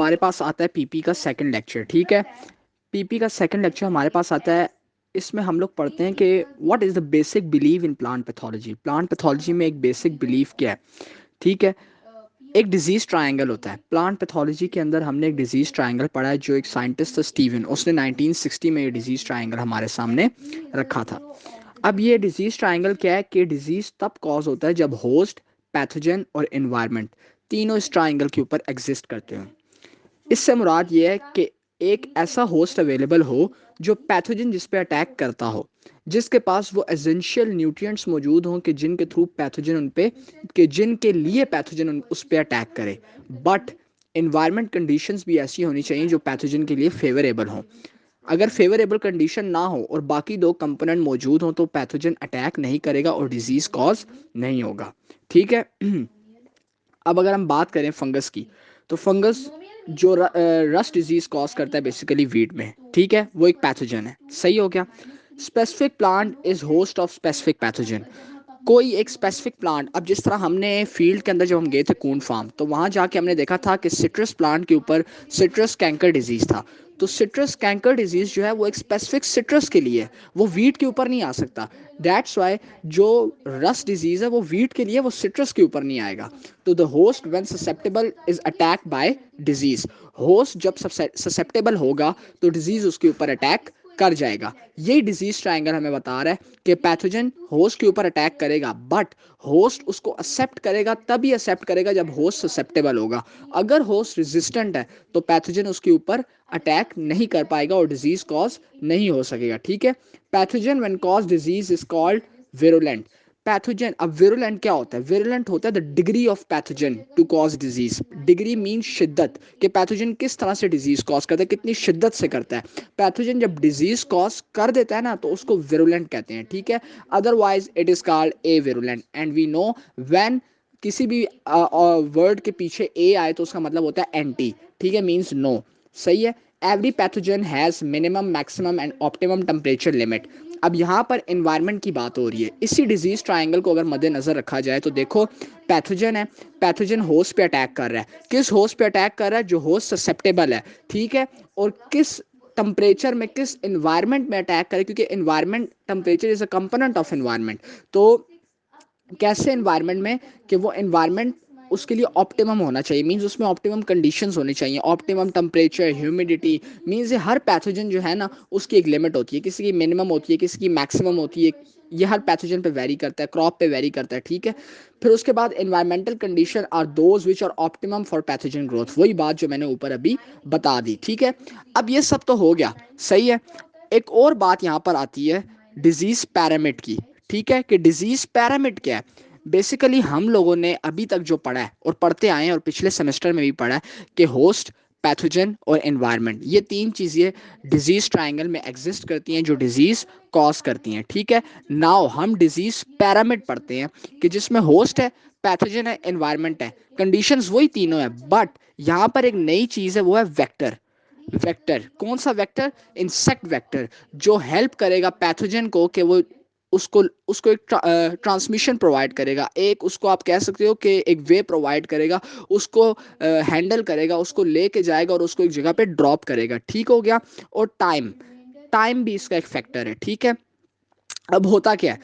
हमारे पास आता है पीपी का सेकंड लेक्चर। ठीक है, पीपी का सेकंड लेक्चर हमारे पास आता है। इसमें हम लोग पढ़ते हैं कि what is the basic believe in plant pathology. Plant pathology में एक बेसिक बिलीव क्या है। ठीक है, एक डिजीज़ ट्रायंगल होता है प्लांट पैथोलॉजी के अंदर। हमने एक डिजीज़ ट्रायंगल पढ़ा है, जो एक साइंटिस्ट था स्टीवन, उसने 1960 में ये डिजीज़ ट्रायंगल हमारे सामने रखा था। अब ये डिजीज़ ट्रायंगल क्या है कि डिजीज़ तब कॉज होता है जब होस्ट, पैथोजन और एनवायरनमेंट तीनों इस ट्रायंगल के ऊपर एग्जिस्ट करते हैं। इससे मुराद ये है कि एक ऐसा होस्ट अवेलेबल हो जो पैथोजन जिस पे अटैक करता हो, जिसके पास वो एसेंशियल न्यूट्रिएंट्स मौजूद हों कि जिनके थ्रू पैथोजन उन पे कि जिनके लिए पैथोजन उस पे अटैक करे। बट इन्वायरमेंट कंडीशंस भी ऐसी होनी चाहिए जो पैथोजन के लिए फेवरेबल हों। अगर फेवरेबल कंडीशन ना हो और बाकी दो कंपोनेंट मौजूद हों तो पैथोजन अटैक नहीं करेगा और डिजीज कॉज नहीं होगा। ठीक है। अब अगर हम बात करें फंगस की, तो फंगस जो रस्ट डिजीज कॉज करता है बेसिकली वीट में, ठीक है, वो एक पैथोजन है। सही हो गया। Specific plant is host of specific pathogen. कोई एक स्पेसिफिक प्लांट, अब जिस तरह हमने फील्ड के अंदर जब हम गए थे कून फार्म, तो वहाँ जाके हमने देखा था कि सिट्रस प्लांट के ऊपर सिट्रस कैंकर डिजीज़ था। तो सिट्रस कैंकर डिजीज़ जो है वो एक स्पेसिफिक सिट्रस के लिए है, वो वीट के ऊपर नहीं आ सकता। दैट्स वाई जो रस्ट डिजीज़ है वो वीट के लिए, वो सिट्रस के ऊपर नहीं आएगा। तो the host when susceptible is attack by disease. Host जब ससेप्टेबल होगा तो डिजीज़ उसके ऊपर अटैक कर जाएगा। यही डिजीज ट्रायंगल हमें बता रहा है कि पैथोजन होस्ट के ऊपर अटैक करेगा, बट होस्ट उसको एक्सेप्ट करेगा, तभी एक्सेप्ट करेगा जब होस्ट ससेप्टेबल होगा। अगर होस्ट रेजिस्टेंट है तो पैथोजन उसके ऊपर अटैक नहीं कर पाएगा और डिजीज कॉज नहीं हो सकेगा। ठीक है। Pathogen when cause disease is called virulent. Pathogen, अब विरुलेंट क्या होता है? विरुलेंट होता है the degree of pathogen to cause disease. Degree mean शिद्दत, कि पैथोजन किस तरह से डिजीज कॉज करता है, कितनी शिद्दत से करता है। पैथोजन जब डिजीज कॉज कर देता है ना तो उसको विरुलेंट कहते हैं। ठीक है, otherwise it is called avirulent. And we know when किसी भी वर्ड के पीछे ए आए तो उसका मतलब होता है एंटी। ठीक है, मीन्स नो। सही है। Every pathogen has minimum, maximum and optimum temperature limit. अब यहाँ पर एनवायरनमेंट की बात हो रही है। इसी डिजीज ट्रायंगल को अगर मद्देनजर रखा जाए तो देखो, पैथोजन है, पैथोजन होस्ट पे अटैक कर रहा है। किस होस्ट पे अटैक कर रहा है? जो होस्ट ससेप्टेबल है। ठीक है, और किस टेम्परेचर में, किस इन्वायरमेंट में अटैक करे, क्योंकि environment, temperature is a component of environment. तो कैसे इन्वायरमेंट में, कि वो इन्वायरमेंट उसके लिए ऑप्टिमम होना चाहिए, मींस उसमें ऑप्टिमम कंडीशंस होनी चाहिए, ऑप्टिमम टेम्परेचर, ह्यूमिडिटी। मींस ये हर पैथोजन जो है ना उसकी एक लिमिट होती है, किसी की मिनिमम होती है, किसी की मैक्सिमम होती है। ये हर पैथोजन पे वेरी करता है, क्रॉप पे वेरी करता है। ठीक है। फिर उसके बाद environmental condition are those which are optimum for pathogen growth. वही बात जो मैंने ऊपर अभी बता दी। ठीक है, अब ये सब तो हो गया। सही है। एक और बात यहाँ पर आती है डिजीज पैरामिड की। ठीक है, कि डिजीज पैरामिड क्या है। बेसिकली हम लोगों ने अभी तक जो पढ़ा है और पढ़ते आए हैं और पिछले सेमेस्टर में भी पढ़ा है कि होस्ट, पैथोजन और एनवायरनमेंट, ये तीन चीज़ें डिजीज ट्रायंगल में एग्जिस्ट करती हैं जो डिजीज कॉज करती हैं। ठीक है। नाउ हम डिजीज पैरामिड पढ़ते हैं कि जिसमें होस्ट है, पैथोजन है, एनवायरनमेंट है, कंडीशंस वही तीनों है, बट यहाँ पर एक नई चीज़ है, वो है वेक्टर। वेक्टर कौन सा वेक्टर? इंसेक्ट वेक्टर, जो हेल्प करेगा पैथोजन को कि वो उसको उसको एक ट्रांसमिशन प्रोवाइड करेगा, एक उसको आप कह सकते हो कि एक वे प्रोवाइड करेगा, उसको हैंडल करेगा, उसको लेके जाएगा और उसको एक जगह पे ड्रॉप करेगा। ठीक हो गया। और टाइम, टाइम भी इसका एक फैक्टर है। ठीक है। अब होता क्या है,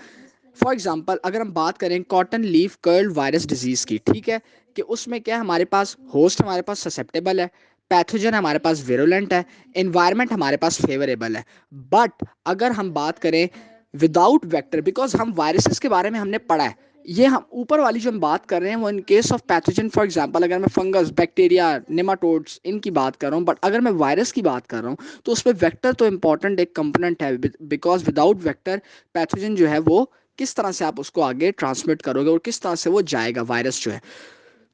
फॉर एग्जाम्पल अगर हम बात करें cotton leaf curl virus disease की, ठीक है, कि उसमें क्या है, हमारे पास होस्ट, हमारे पास ससेप्टेबल है, पैथोजन हमारे पास विरुलेंट है, एनवायरनमेंट हमारे पास फेवरेबल है। बट अगर हम बात करें विदाउट वेक्टर, बिकॉज हम वायरसेस के बारे में हमने पढ़ा है, ये हम ऊपर वाली जो हम बात कर रहे हैं वो in case of pathogen. For example अगर मैं फंगस, बैक्टीरिया, नेमाटोड्स इनकी बात कर रहा हूँ, बट अगर मैं वायरस की बात कर रहा हूँ तो उसमें वेक्टर तो इंपॉर्टेंट एक कंपोनेंट है, बिकॉज विदाउट वेक्टर पैथोजन जो है वो किस तरह से आप उसको आगे ट्रांसमिट करोगे और किस तरह से वो जाएगा, वायरस जो है।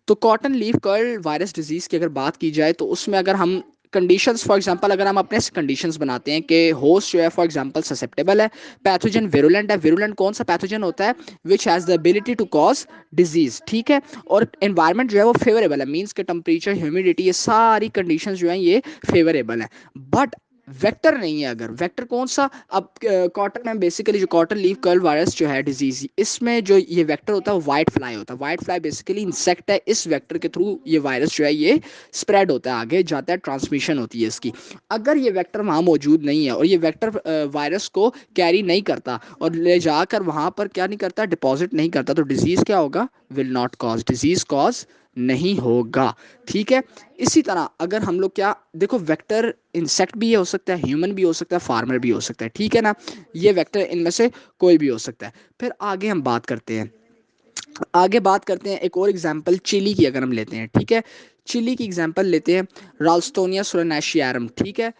तो cotton leaf curl virus disease की अगर बात की जाए तो उसमें अगर हम कंडीशंस, फॉर एग्जांपल अगर हम अपने कंडीशंस बनाते हैं कि होस्ट जो है फॉर एग्जांपल ससेप्टेबल है, पैथोजन विरुलेंट है। विरुलेंट कौन सा पैथोजन होता है? Which has the ability to cause disease. ठीक है। और एनवायरनमेंट जो है वो फेवरेबल है, मीन्स के टेम्परेचर, ह्यूमिडिटी, ये सारी कंडीशंस जो हैं ये फेवरेबल है। बट वेक्टर नहीं है। अगर वेक्टर कौन सा, अब कॉटन में बेसिकली जो कॉटन लीफ कर्ल वायरस जो है डिजीज, इसमें जो ये वेक्टर होता है वो वाइट फ्लाई होता है। वाइट फ्लाई बेसिकली इंसेक्ट है, इस वेक्टर के थ्रू ये वायरस जो है ये स्प्रेड होता है, आगे जाता है, ट्रांसमिशन होती है इसकी। अगर ये वेक्टर वहाँ मौजूद नहीं है और ये वेक्टर वायरस को कैरी नहीं करता और ले जाकर वहाँ पर क्या नहीं करता, डिपॉजिट नहीं करता, तो डिजीज क्या होगा, will not cause, disease cause नहीं होगा। ठीक है। इसी तरह अगर हम लोग क्या देखो, वेक्टर इंसेक्ट भी हो सकता है, ह्यूमन भी हो सकता है, फार्मर भी हो सकता है, ठीक है ना, ये वेक्टर इनमें से कोई भी हो सकता है। फिर आगे हम बात करते हैं, आगे बात करते हैं एक और एग्जांपल चिली की अगर हम लेते हैं, ठीक है, चिली की एग्जांपल लेते हैं, राल्स्टोनिया सोलानेशियरम, ठीक है।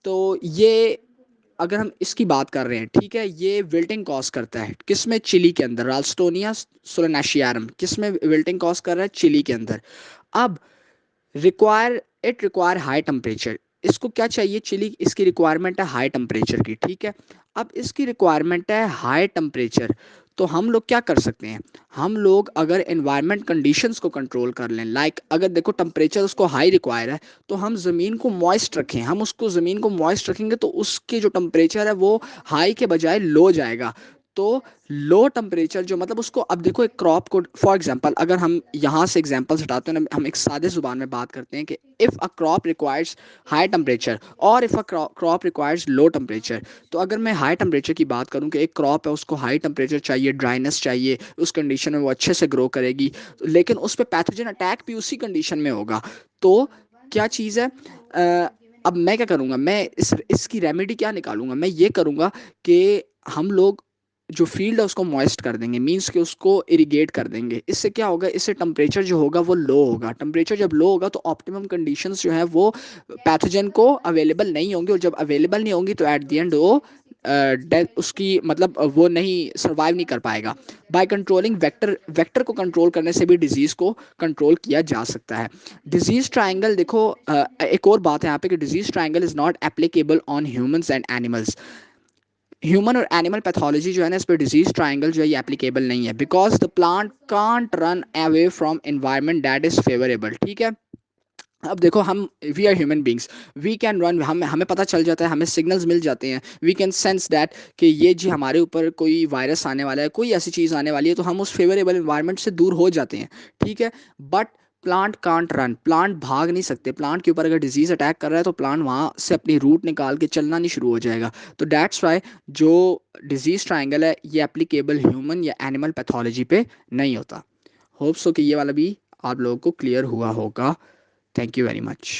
तो ये अगर हम इसकी बात कर रहे हैं, ठीक है, ये विल्टिंग कॉज करता है किसमें, चिली के अंदर, राल्स्टोनिया सोलानेशियरम किसमें विल्टिंग कॉज कर रहा है, चिली के अंदर। अब रिक्वायर हाई टेम्परेचर, इसको क्या चाहिए, चिली इसकी रिक्वायरमेंट है हाई टेम्परेचर की, ठीक है। अब इसकी रिक्वायरमेंट है हाई टेम्परेचर, तो हम लोग क्या कर सकते हैं, हम लोग अगर एनवायरनमेंट कंडीशंस को कंट्रोल कर लें, लाइक अगर देखो टेम्परेचर उसको हाई रिक्वायर है, तो हम ज़मीन को मॉइस्ट रखें, हम उसको ज़मीन को मॉइस्ट रखेंगे तो उसके जो टेम्परेचर है वो हाई के बजाय लो जाएगा। तो लो टेम्परेचर जो मतलब उसको, अब देखो एक क्रॉप को फॉर एग्जांपल अगर हम यहाँ से एग्जांपल्स हटाते हैं ना, हम एक सादे जुबान में बात करते हैं कि if a crop requires high temperature और if a crop requires low temperature. तो अगर मैं हाई टेम्परेचर की बात करूँ कि एक क्रॉप है उसको हाई टेम्परेचर चाहिए, ड्राइनेस चाहिए, उस कंडीशन में वो अच्छे से ग्रो करेगी, लेकिन उस पर पैथोजन अटैक भी उसी कंडीशन में होगा, तो क्या चीज़ है, अब मैं क्या करूँगा, मैं इसकी रेमेडी क्या निकालूंगा, मैं ये करूँगा कि हम लोग जो फील्ड है उसको मॉइस्ट कर देंगे, मीन्स कि उसको इरिगेट कर देंगे। इससे क्या होगा, इससे टेम्परेचर जो होगा वो लो होगा, टेम्परेचर जब लो होगा तो ऑप्टिमम कंडीशंस जो है वो पैथोजन को अवेलेबल नहीं होंगी, और जब अवेलेबल नहीं होंगी तो एट द एंड वो डेथ उसकी मतलब वो नहीं सर्वाइव नहीं कर पाएगा। बाय कंट्रोलिंग वेक्टर, वेक्टर को कंट्रोल करने से भी डिजीज को कंट्रोल किया जा सकता है। डिजीज ट्रायंगल देखो, एक और बात है यहाँ पे कि disease triangle is not applicable on humans and animals. Human और एनिमल पैथोलॉजी जो है ना, इस पर डिजीज ट्रायंगल जो है ये एप्लीकेबल नहीं है, because the plant can't run away from environment that is favourable, ठीक है। अब देखो हम, we are human beings, we can run, हम हमें पता चल जाता है, हमें सिग्नल्स मिल जाते हैं, वी कैन सेंस दैट कि ये जी हमारे ऊपर कोई वायरस आने वाला है, कोई ऐसी चीज़ आने वाली है, तो हम उस फेवरेबल इन्वायरमेंट से दूर हो जाते हैं, ठीक है। But plant can't run, plant भाग नहीं सकते, प्लांट के ऊपर अगर डिजीज अटैक कर रहा है तो प्लांट वहाँ से अपनी रूट निकाल के चलना नहीं शुरू हो जाएगा। तो दैट्स वाई जो डिजीज ट्राइंगल है ये एप्लीकेबल ह्यूमन या एनिमल पैथोलॉजी पे नहीं होता। होप सो कि ये वाला भी आप लोगों को क्लियर हुआ होगा। Thank you very much.